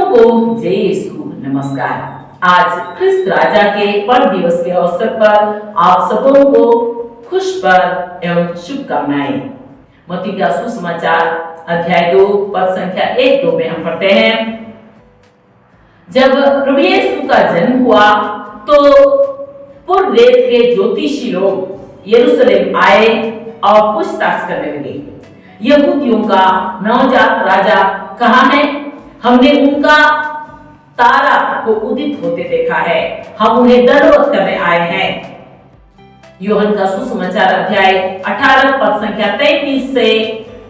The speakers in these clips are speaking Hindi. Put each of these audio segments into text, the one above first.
को जय यीशु नमस्कार। आज ख्रिस्त राजा के पर्व दिवस के अवसर पर आप सबों को खुश पर्व एवं शुभकामनाएं। मत्ती का सुसमाचार अध्याय 2 पद संख्या 1-2 में हम पढ़ते हैं, जब प्रभु यीशु का जन्म हुआ तो पूर्व देश के ज्योतिषी लोग यरूशलेम आए और पूछताछ करने लगे, यहूदियों का नवजात राजा कहाँ है? हमने उनका तारा को उदित होते देखा है, हम उन्हें दंडवत करने आए हैं। यूहन्ना का सुसमाचार अध्याय 18 पद संख्या 33 से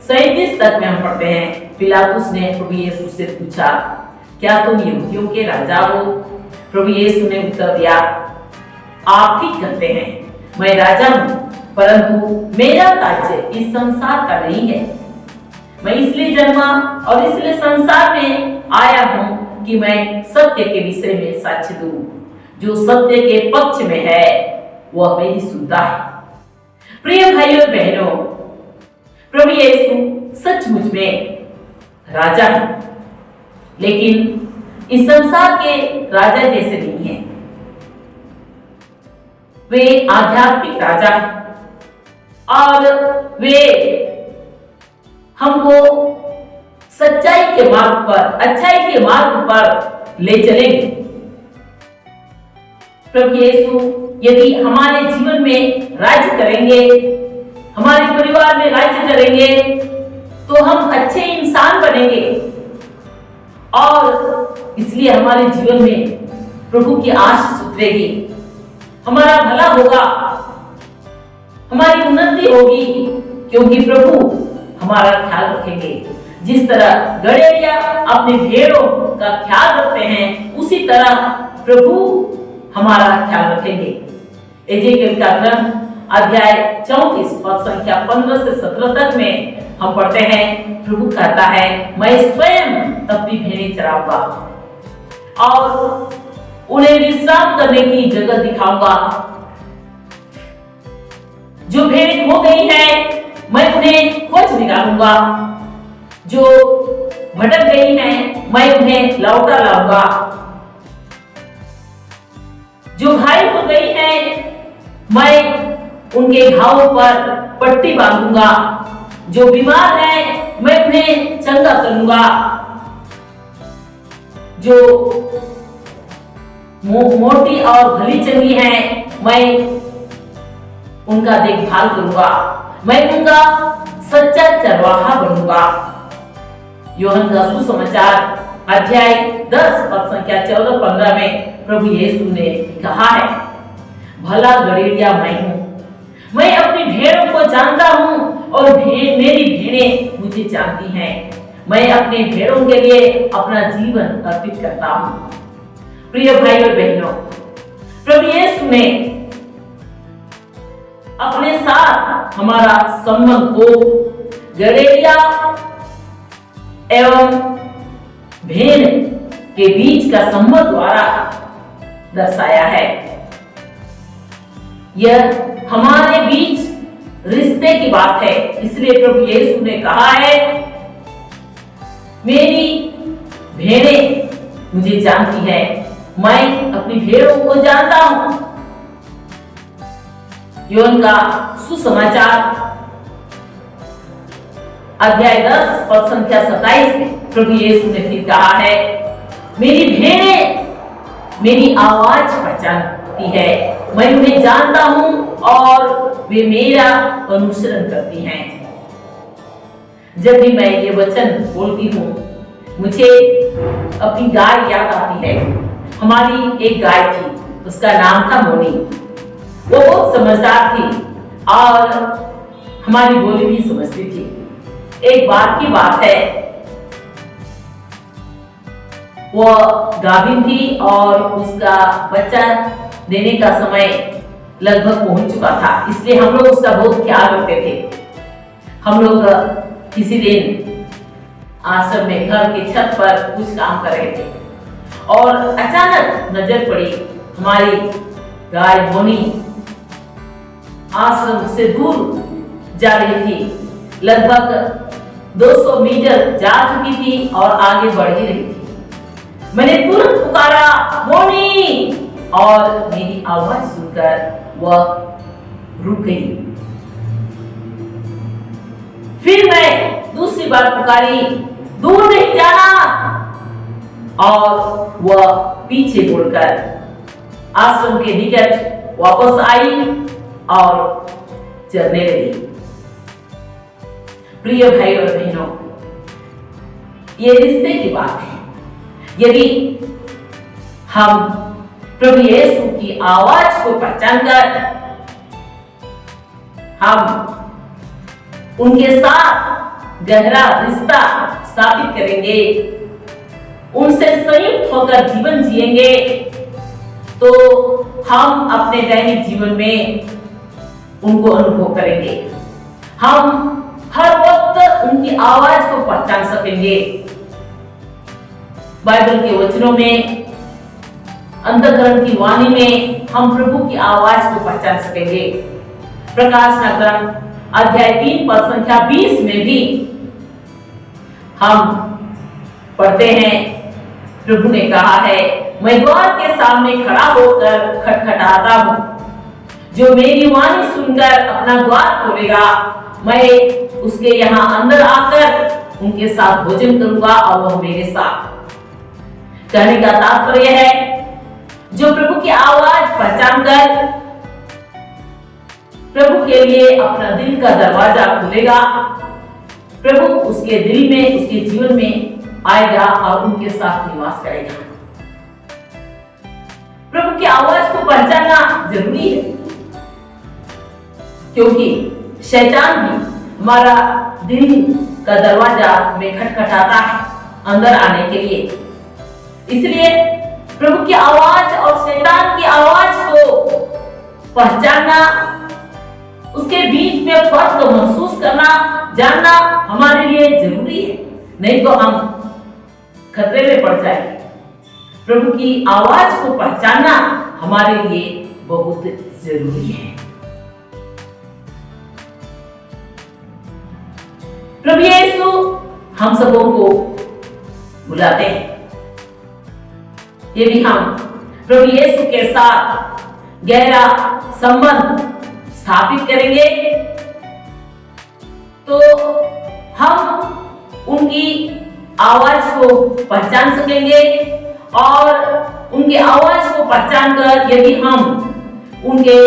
37 तक में हम पढ़ते हैं, पिलातुस ने प्रभु यीशु से पूछा, क्या तुम यहूदियों के राजा हो? प्रभु यीशु ने उत्तर दिया, आप ठीक कहते हैं, मैं राजा हूँ, परंतु मेरा राज्य इस संसार का नहीं है। मैं इसलिए जन्मा और इसलिए संसार में आया हूँ कि मैं सत्य के विषय में साक्ष्य दूं। जो सत्य के पक्ष में है वह मेरी सुनता है। प्रिय भाइयों और बहनों, प्रभु यीशु सचमुच में राजा है, लेकिन इस संसार के राजा जैसे नहीं है। वे आध्यात्मिक राजा हैं और वे हमको सच्चाई के मार्ग पर, अच्छाई के मार्ग पर ले चलेंगे। प्रभु यीशु यदि हमारे जीवन में राज्य करेंगे, हमारे परिवार में राज्य करेंगे, तो हम अच्छे इंसान बनेंगे और इसलिए हमारे जीवन में प्रभु की आशीष उतरेगी, हमारा भला होगा, हमारी उन्नति होगी, क्योंकि प्रभु हमारा ख्याल रखेंगे। जिस तरह गड़ेरिया अपने भेड़ों का ख्याल रखते हैं, उसी तरह प्रभु हमारा ख्याल रखेंगे। एजेकियल का ग्रंथ अध्याय 34 पद संख्या 15 से 17 तक में हम पढ़ते हैं, प्रभु कहता है, मैं स्वयं अपनी भेड़ें चराऊंगा और उन्हें विश्राम करने की जगह दिखाऊंगा। जो भेड़ें खो गई है मैं उन्हें खोज निकालूंगा, जो भटक गई हैं मैं उन्हें लौटा लाऊंगा, जो घायल हो गई हैं मैं उनके घावों पर पट्टी बांधूंगा, जो बीमार हैं मैं उन्हें चंगा करूंगा, जो मोटी और भली चंगी हैं मैं उनका देखभाल करूंगा, मैं उनका सच्चा चरवाहा बनूंगा। यूहन्ना का सुसमाचार अध्याय 10 पद संख्या 14-15 में प्रभु यीशु ने कहा है, भला गड़ेरिया मैं हूँ, मैं अपनी भेड़ों को जानता हूँ और मेरी भेड़ें मुझे जानती हैं। मैं अपने भेड़ों के लिए अपना जीवन अर्पित करता हूँ। प्रिय भाई और बहनों, प्रभु यीशु ने अपने साथ हमारा संबंध को गड़ेरिया एवं भेड़ के बीच का संबंध द्वारा दर्शाया है। यह हमारे बीच रिश्ते की बात है, इसलिए प्रभु यीशु ने कहा है, मेरी भेड़ें मुझे जानती है, मैं अपनी भेड़ों को जानता हूं। यूहन्ना का सुसमाचार अध्याय 10 पद संख्या 27 में प्रभु यीशु ने फिर कहा है, मेरी भेड़ें मेरी आवाज पहचानती है, मैं उन्हें जानता हूं और वे मेरा अनुसरण करती हैं। जब भी मैं ये वचन बोलती हूँ, मुझे अपनी गाय याद आती है। हमारी एक गाय थी, उसका नाम था मोनी। वो बहुत समझदार थी और हमारी बोली भी समझती थी। एक बार की बात है, वो गाभिन थी और उसका बच्चा देने का समय लगभग पहुंच चुका था, इसलिए हम लोग उसका बहुत ख्याल रखते थे। हम लोग किसी दिन आश्रम में घर के छत पर कुछ काम कर रहे थे और अचानक नजर पड़ी, हमारी गाय मोनी आश्रम से दूर जा रही थी, लगभग 200 मीटर जा चुकी थी और आगे बढ़ ही रही थी। मैंने तुरंत पुकारा, मोनी, और मेरी आवाज सुनकर वह रुक गई। फिर मैं दूसरी बार पुकारी, दूर नहीं जाना, और वह पीछे मुड़कर आश्रम के निकट वापस आई और चलने लगी। प्रिय भाई और बहनों, ये रिश्ते की बात है। यदि हम प्रभु यीशु की आवाज को पहचानकर हम उनके साथ गहरा रिश्ता स्थापित करेंगे, उनसे संयुक्त होकर जीवन जिएंगे, तो हम अपने दैनिक जीवन में उनको अनुभव करेंगे। हम हर वक्त उनकी आवाज को पहचान सकेंगे। बाइबल के वचनों में, अंतःकरण की वाणी में हम प्रभु की आवाज को पहचान सकेंगे। प्रकाश ग्रंथ अध्याय 3 पद संख्या 20 में भी हम पढ़ते हैं, प्रभु ने कहा है, मैं द्वार के सामने खड़ा होकर खटखटाता हूँ। जो मेरी वाणी सुनकर अपना द्वार खोलेगा, मैं उसके यहाँ अंदर आकर उनके साथ भोजन करूंगा और वह मेरे साथ। कहने का तात्पर्य है, जो प्रभु की आवाज पहचान कर प्रभु के लिए अपना दिल का दरवाजा खोलेगा, प्रभु उसके दिल में, उसके जीवन में आएगा और उनके साथ निवास करेगा। प्रभु की आवाज को पहचानना जरूरी है, क्योंकि शैतान भी हमारा दिल का दरवाजा में खटखटाता है अंदर आने के लिए। इसलिए प्रभु की आवाज और शैतान की आवाज को पहचानना, उसके बीच में फर्क महसूस करना, जानना हमारे लिए जरूरी है, नहीं तो हम खतरे में पड़ जाएंगे। प्रभु की आवाज को पहचानना हमारे लिए बहुत जरूरी है। प्रभु यीशु हम सबों को बुलाते हैं। यदि हम प्रभु यीशु के साथ गहरा संबंध स्थापित करेंगे, तो हम उनकी आवाज को पहचान सकेंगे, और उनकी आवाज को पहचान कर यदि हम उनके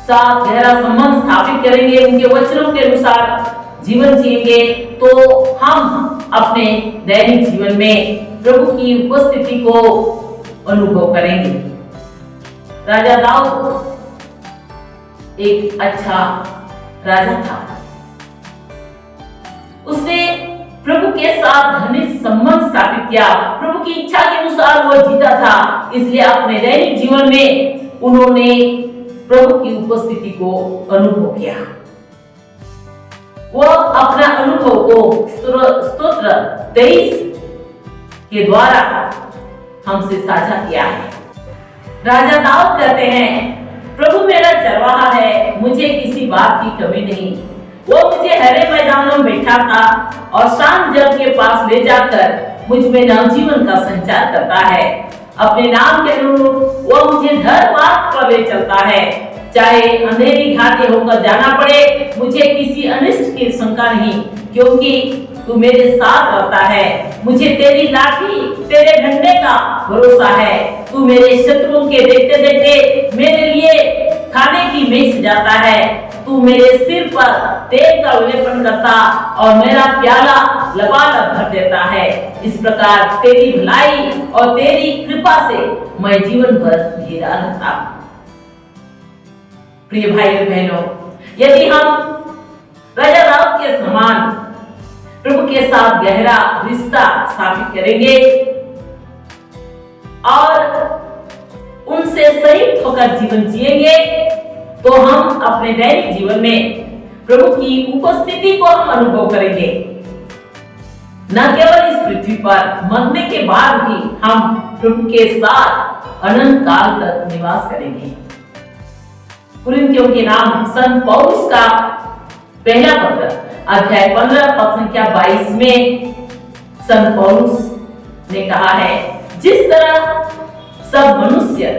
साथ गहरा संबंध स्थापित करेंगे, उनके वचनों के अनुसार जीवन जिएंगे, तो हम अपने दैनिक जीवन में प्रभु की उपस्थिति को अनुभव करेंगे। राजा दाऊद एक अच्छा राजा था। उसने प्रभु के साथ घनिष्ठ संबंध स्थापित किया, प्रभु की इच्छा के अनुसार वो जीता था। इसलिए अपने दैनिक जीवन में उन्होंने प्रभु की उपस्थिति को अनुभव किया। वो अपना अनुभव को स्तोत्र 23 के द्वारा हमसे साझा किया है। राजा दाऊद कहते हैं, प्रभु मेरा चरवाहा है, मुझे किसी बात की कमी नहीं। वो मुझे हरे मैदानों में बैठाता और शांत जल के पास ले जाकर मुझ में नवजीवन का संचार करता है। अपने नाम के अनुरूप वो मुझे धर्म मार्ग पर ले चलता है। चाहे अंधेरी घाटी होकर जाना पड़े, मुझे किसी अनिष्ट की शंका नहीं, क्योंकि तू मेरे साथ रहता है। मुझे तेरी लाठी, तेरे डंडे का भरोसा है। तू मेरे शत्रुओं के देखते देखते मेरे लिए खाने की मेज सजाता है। तू मेरे सिर पर तेल का उलेपन करता और मेरा प्याला लबालब भर देता है। इस प्रकार तेरी भलाई और तेरी कृपा से मैं जीवन भर घिरा रहता हूं। प्रिय भाई और बहनों, यदि हम राजा दाऊद के समान प्रभु के साथ गहरा रिश्ता स्थापित करेंगे और उनसे संयुक्त होकर जीवन जिएंगे, तो हम अपने दैनिक जीवन में प्रभु की उपस्थिति को हम अनुभव करेंगे। न केवल इस पृथ्वी पर, मरने के बाद भी हम प्रभु के साथ अनंत काल तक निवास करेंगे। कुरिन्थियों के नाम संत पौलुस का पहला पत्र अध्याय 15 पद संख्या 22 में संत पौलुस ने कहा है, जिस तरह सब मनुष्य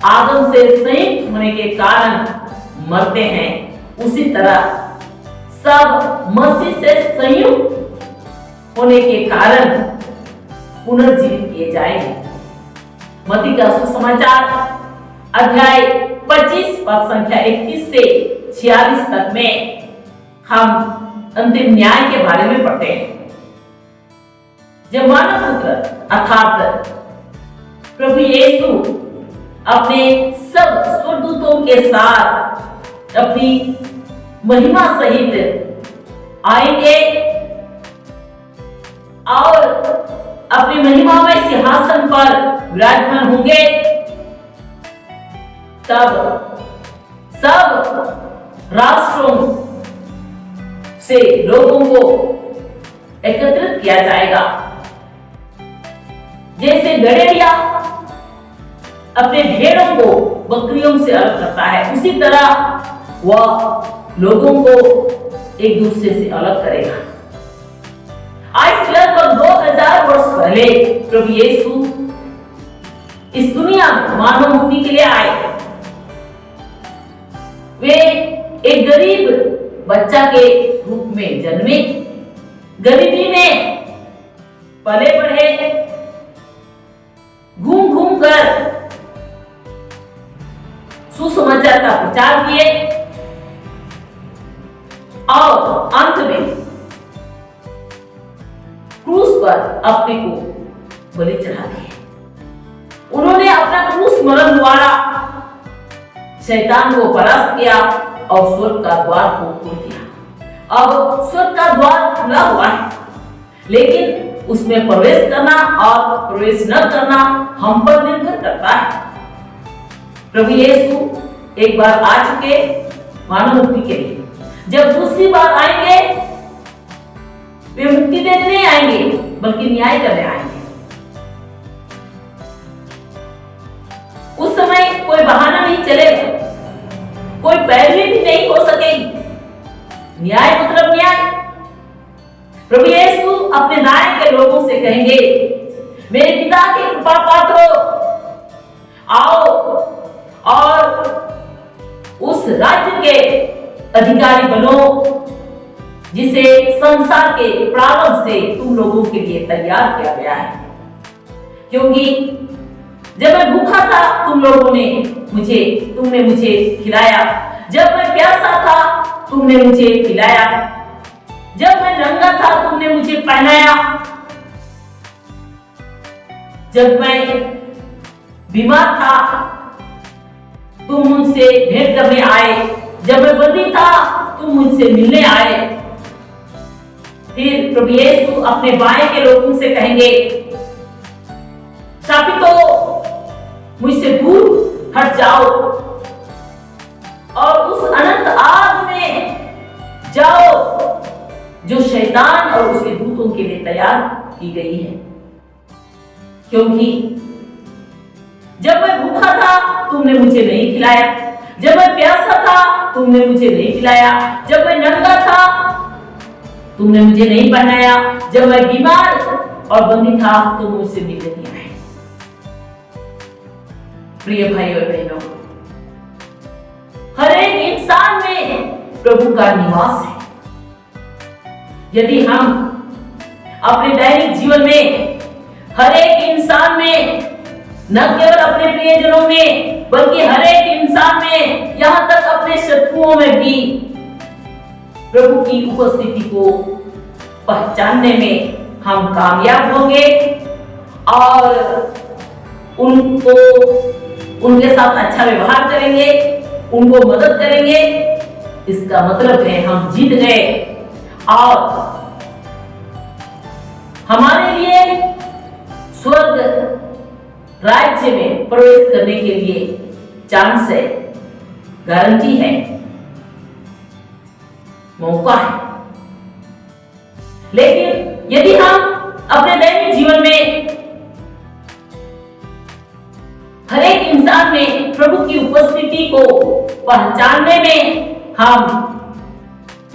आदम से संयुक्त होने के कारण मरते हैं, उसी तरह सब मसीह से संयुक्त होने के कारण पुनर्जीवित किए जाएंगे। मत्ती का सुसमाचार अध्याय 25 पद संख्या 31 से 46 तक में हम अंतिम न्याय के बारे में पढ़ते हैं। जब मानव पुत्र अर्थात प्रभु यीशु अपने सब स्वर्गदूतों के साथ अपनी महिमा सहित आएंगे और अपनी महिमामय सिंहासन पर विराजमान होंगे, तब सब राष्ट्रों से लोगों को एकत्रित किया जाएगा। जैसे गड़ेरिया अपने भेड़ों को बकरियों से अलग करता है, उसी तरह वह लोगों को एक दूसरे से अलग करेगा। आज लगभग 2000 वर्ष पहले प्रभु यीशु इस दुनिया में मानव मुक्ति के लिए आए। वे एक गरीब बच्चा के रूप में जन्मे, गरीबी में पले बढ़े, घूम घूम कर सुसमाचार का प्रचार किए और अंत में क्रूस पर अपने को बलि चढ़ा दिए। उन्होंने अपना क्रूस मरण द्वारा शैतान को परास्त किया और स्वर्ग का द्वार को खोल दिया। अब स्वर्ग का द्वार खुला हुआ है, लेकिन उसमें प्रवेश करना और प्रवेश न करना हम पर निर्भर करता है। प्रभु यीशु एक बार आ चुके मानव मुक्ति के लिए, जब दूसरी बार आएंगे वे मुक्ति देने नहीं आएंगे बल्कि न्याय करने आएंगे। उस समय कोई बहाना नहीं चलेगा, कोई पैरवी भी नहीं हो सकेगी। न्याय मतलब न्याय। प्रभु यीशु अपने दाएं के लोगों से कहेंगे, मेरे पिता की कृपा पात्रो, आओ और उस राज्य के अधिकारी बनो जिसे संसार के प्रारंभ से तुम लोगों के लिए तैयार किया गया है। क्योंकि जब मैं भूखा था तुमने मुझे खिलाया, जब मैं प्यासा था तुमने मुझे पिलाया, जब मैं नंगा था तुमने मुझे पहनाया, जब मैं बीमार था तुम मुझसे भेंट करने आए, जब मैं बंदी था तुम मुझसे मिलने आए। फिर प्रभु यीशु अपने बाएं के लोगों से कहेंगे, शापितो, मुझसे दूर हट जाओ और उस अनंत आग में जाओ जो शैतान और उसके दूतों के लिए तैयार की गई है। क्योंकि जब मैं भूखा था तुमने मुझे नहीं खिलाया, जब मैं प्यासा था तुमने मुझे नहीं पिलाया, जब मैं नंगा था तुमने मुझे नहीं पहनाया, जब मैं बीमार और बंदी था तुम मुझसे मिलने नहीं आए। प्रिय भाइयों और बहनों, हर एक इंसान में प्रभु का निवास है। यदि हम अपने दैनिक जीवन में हर एक इंसान में, न केवल अपने प्रियजनों में बल्कि हर एक इंसान में, यहाँ तक अपने शत्रुओं में भी प्रभु की उपस्थिति को पहचानने में हम कामयाब होंगे और उनके साथ अच्छा व्यवहार करेंगे, उनको मदद करेंगे। इसका मतलब है हम जीत गए और हमारे लिए स्वर्ग राज्य में प्रवेश करने के लिए चांस है, गारंटी है, मौका है। लेकिन यदि हम अपने दैनिक जीवन में हर एक इंसान में प्रभु की उपस्थिति को पहचानने में हम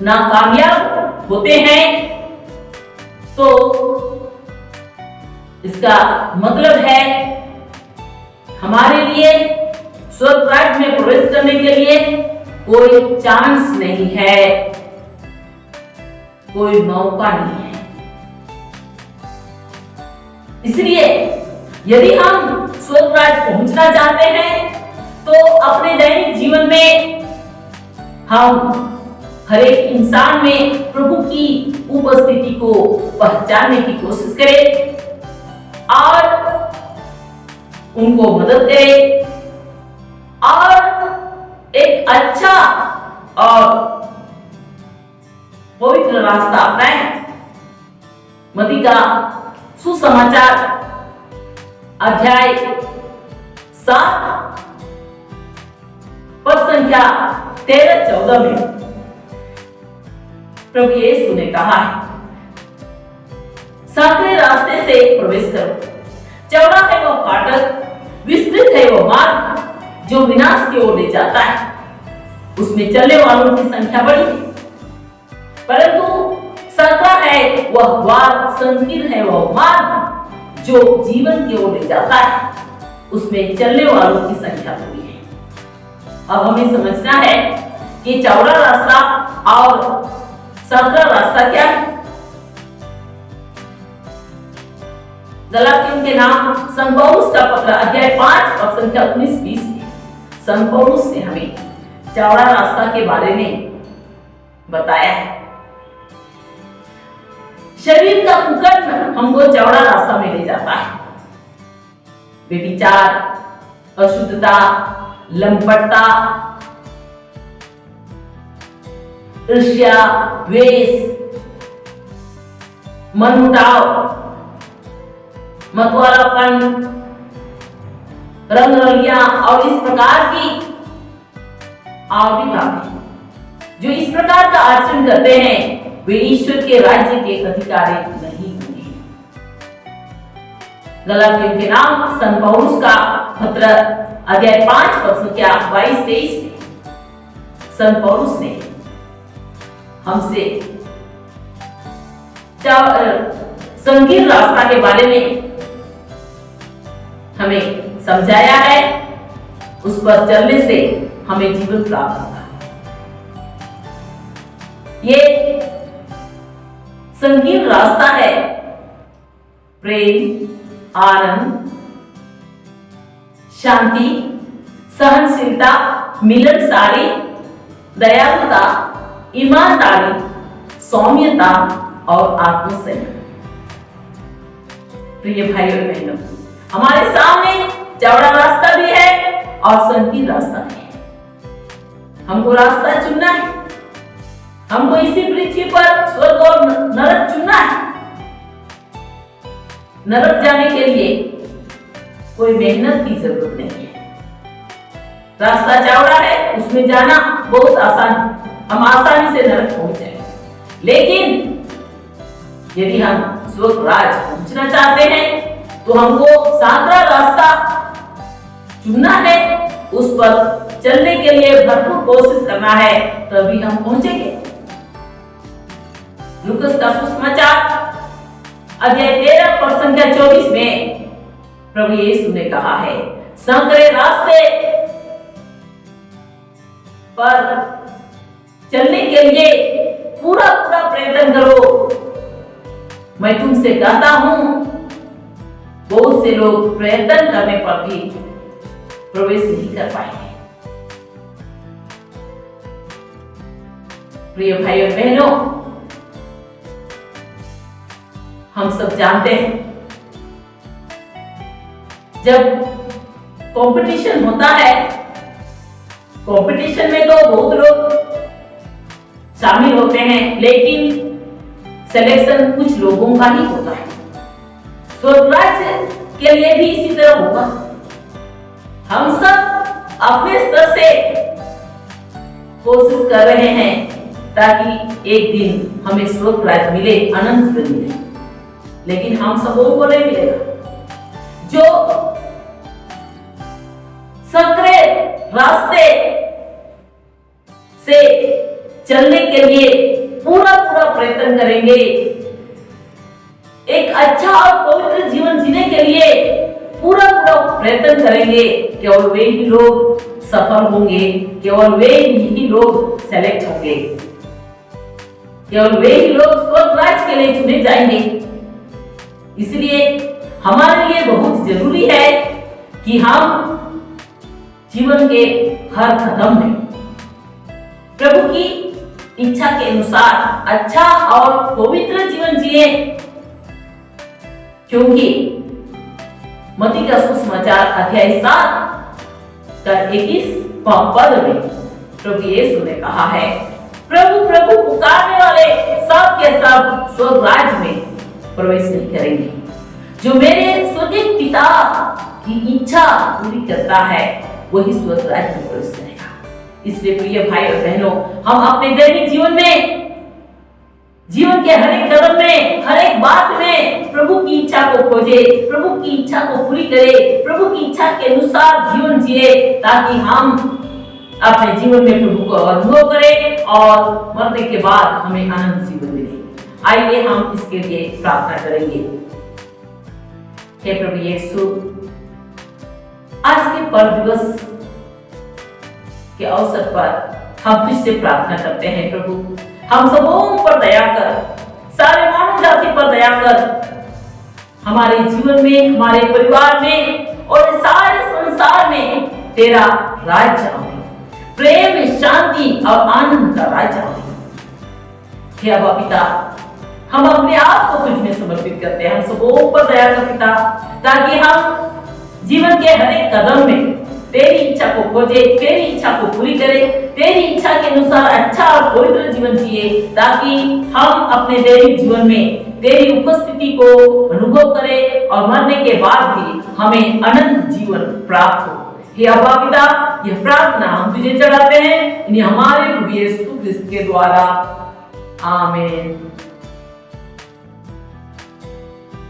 नाकामयाब होते हैं, तो इसका मतलब है हमारे लिए स्वर्ग राज्य में प्रवेश करने के लिए कोई चांस नहीं है, कोई मौका नहीं है। इसलिए यदि हम स्वर्ग राज्य पहुंचना चाहते हैं तो अपने दैनिक जीवन में हम हर एक इंसान में प्रभु की उपस्थिति को पहचानने की कोशिश करें और उनको मदद करें और एक अच्छा और पवित्र रास्ता अपनाएं। मत्ती का सुसमाचार अध्याय 7 पद संख्या 13-14 में प्रभु यीशु ने कहा है, संकरे रास्ते से प्रवेश करो, चौड़ा है वह फाटक, विस्तृत है वह मार्ग जो विनाश की ओर ले जाता है, उसमें चलने वालों की संख्या बड़ी है, परंतु संकरा है वह द्वार, संकीर्ण है वह मार्ग जो जीवन की ओर ले जाता है, उसमें चलने वालों की संख्या थोड़ी है। अब हमें समझना है कि चौड़ा रास्ता और संकरा रास्ता क्या है। गलातियों के नाम संत पौलुस का पत्र अध्याय 5 पद संख्या 19-20 में संत पौलुस ने हमें चौड़ा रास्ता के बारे में बताया है। शरीर का कुकर्म हमको चौड़ा रास्ता में ले जाता है। व्यभिचार, अशुद्धता, लंपटता, ईर्ष्या, द्वेष, मनमुटाव, मतवालापन, रंगरलियां और इस प्रकार की और भी बातें जो इस प्रकार का आचरण करते हैं वे ईश्वर के राज्य के अधिकारी नहीं होंगे। गलातियों के नाम संत पौलुस का पत्र अध्याय 5 पद संख्या 22-23 में संत पौलुस ने हमसे संकीर्ण रास्ता के बारे में हमें समझाया है। उस पर चलने से हमें जीवन प्राप्त होगा। ये संकीर्ण रास्ता है प्रेम, आनंद, शांति, सहनशीलता, मिलनसारी, दयालुता, ईमानदारी, सौम्यता और आत्मसंयम। प्रिय भाइयों और बहनों, हमारे सामने चौड़ा रास्ता भी है और संकीर्ण रास्ता भी है। हमको रास्ता चुनना है। हमको इसी पृथ्वी पर स्वर्ग और नरक चुनना है। नरक जाने के लिए कोई मेहनत की जरूरत नहीं है। रास्ता चौड़ा है, उसमें जाना बहुत आसान है। हम आसानी से नरक पहुंच जाएंगे। लेकिन यदि हम स्वर्ग राज पहुंचना चाहते हैं तो हमको सांकरा रास्ता चुनना है, उस पर चलने के लिए भरपूर कोशिश करना है, तभी हम पहुंचेंगे। लूकास का सुसमाचार अध्याय 13 पद संख्या 24 में प्रभु यीशु ने कहा है, संकरे रास्ते पर चलने के लिए पूरा प्रयत्न करो। मैं तुमसे कहता हूं, बहुत से लोग प्रयत्न करने पर भी प्रवेश नहीं कर पाएंगे। प्रिय भाइयों और बहनों, हम सब जानते हैं जब कंपटीशन होता है, कंपटीशन में तो बहुत लोग शामिल होते हैं, लेकिन सिलेक्शन कुछ लोगों का ही होता है। स्वर्ग राज्य के लिए भी इसी तरह होगा। हम सब अपने स्तर से कोशिश कर रहे हैं ताकि एक दिन हमें स्वर्ग राज्य मिले, अनंत मिले, लेकिन हम सबों को नहीं मिलेगा। जो संकरे रास्ते से चलने के लिए पूरा प्रयत्न करेंगे, एक अच्छा और पवित्र जीवन जीने के लिए पूरा पूरा प्रयत्न करेंगे, केवल वे ही लोग सफल होंगे, केवल वे ही लोग सेलेक्ट होंगे, केवल वे ही लोग स्वर्ग राज्य के लिए चुने जाएंगे। इसलिए हमारे लिए बहुत जरूरी है कि हम जीवन के हर कदम में प्रभु की इच्छा के अनुसार अच्छा और पवित्र जीवन जिए, क्योंकि मत्ती का सुसमाचार अध्याय 7 का 21 पद में प्रभु यीशु ने कहा है, प्रभु प्रभु पुकारने वाले सब के सब स्वर्ग राज्य में प्रवेश नहीं करेंगे, जो मेरे स्वर्गीय पिता की इच्छा पूरी करता है वही स्वर्ग राज्य में प्रवेश करेगा। इसलिए प्रिय भाई और बहनों, हम अपने दैनिक जीवन में, जीवन के हर एक कदम में, हर एक बात में प्रभु की इच्छा को खोजे, प्रभु की इच्छा को पूरी करे, प्रभु की इच्छा के अनुसार जीवन जिए, ताकि हम अपने जीवन में प्रभु को अनुभव करें और मरने के बाद हमें आनंद जीवन मिले। आइए हम इसके लिए प्रार्थना करेंगे। हे प्रभु यीशु, आज के पर दिवस के अवसर पर हम फिर से प्रार्थना करते हैं, प्रभु हम सबों पर दया कर, सारे मानव जाति पर दया कर, हमारे जीवन में, हमारे परिवार में और सारे संसार में तेरा राज्य आए, प्रेम, शांति और आनंद का राज्य आए। हे अब्बा पिता, हम अपने आप को तुझ में समर्पित करते हैं, हम सबों पर दया कर पिता, ताकि हम जीवन के हर एक कदम में तेरी इच्छा को खोजे, तेरी इच्छा को पूरी करे, तेरी इच्छा के अनुसार अच्छा और पवित्र जीवन जिए, ताकि हम अपने दैनिक जीवन में तेरी उपस्थिति को अनुभव करें और मरने के बाद भी हमें अनंत जीवन प्राप्त हो। हे अब्बा पिता, यह प्रार्थना हम तुझे चढ़ाते हैं, इन्हें हमारे प्रभु यीशु क्रिस्त के द्वारा, आमीन।